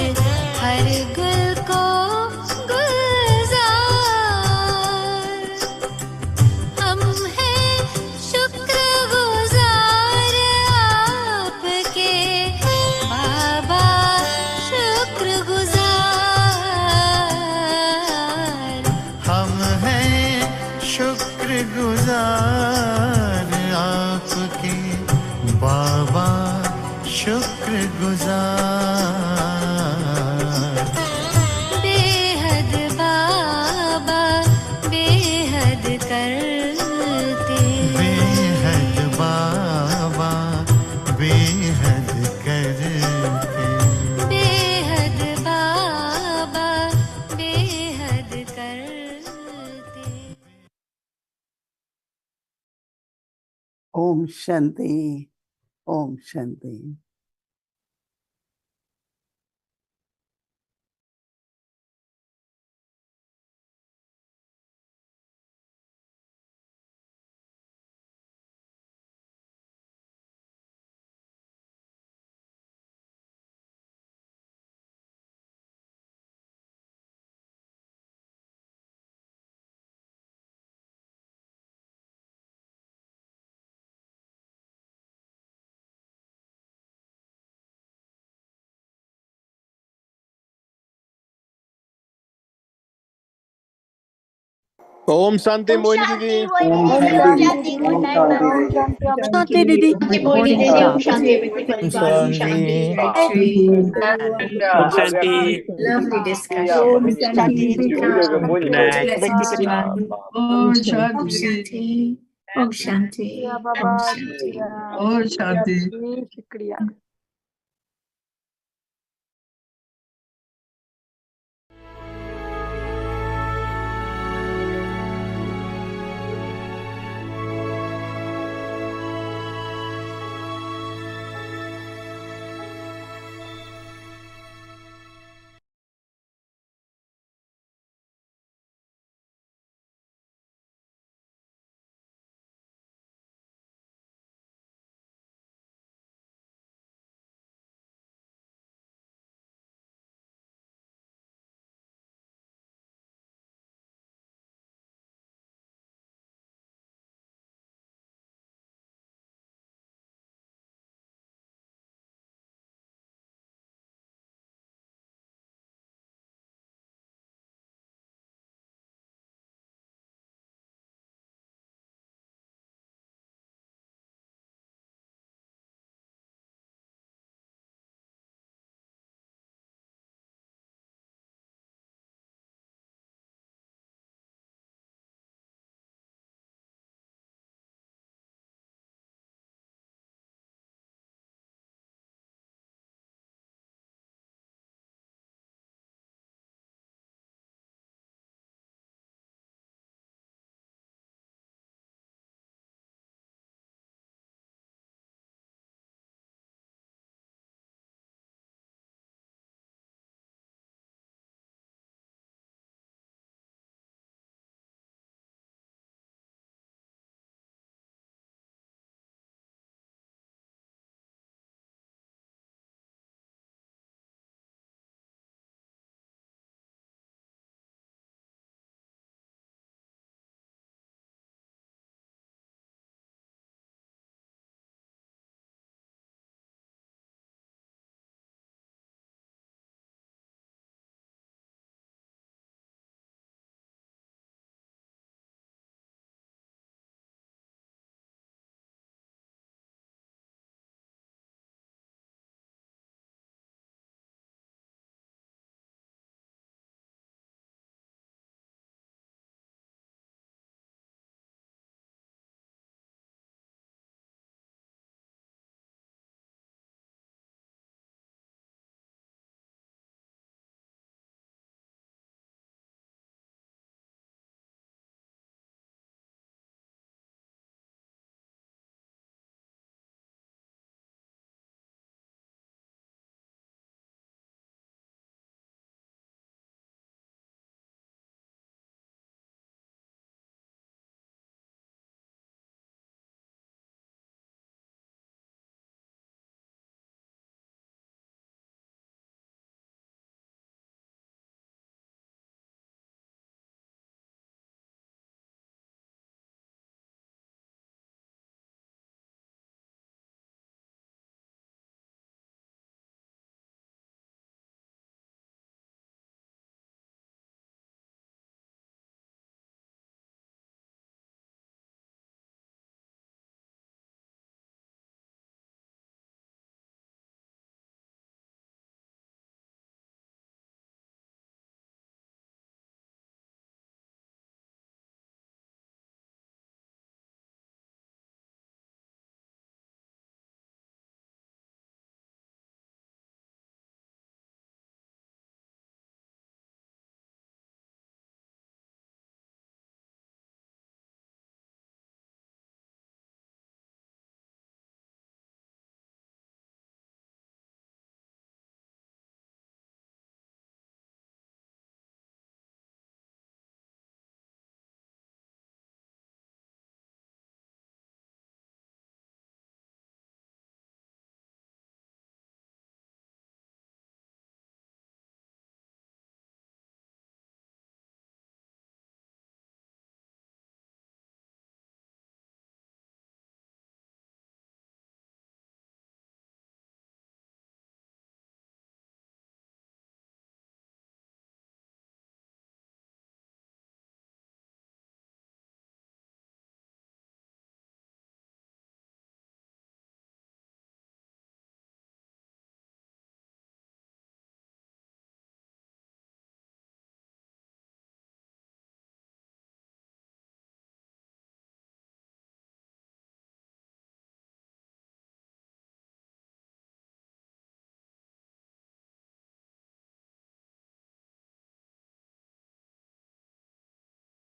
S2: हर गुल को गुलजार। हम हैं शुक्रगुजार आपके बाबा, शुक्रगुजार।
S4: हम हैं शुक्रगुजार आपके बाबा, शुक्रगुजार।
S2: बेहद बाबा बेहद करते,
S4: बेहद बाबा बेहद करके,
S2: बेहद बाबा बेहद करते।
S3: Om Shanti. Om Shanti.
S11: Om Shanti Mohini दीदी।
S12: शांति दीदी।
S11: Om Shanti.
S12: Lovely discussion. Om Shanti. Om Shanti. Om Shanti. Om Shanti. Om Shanti.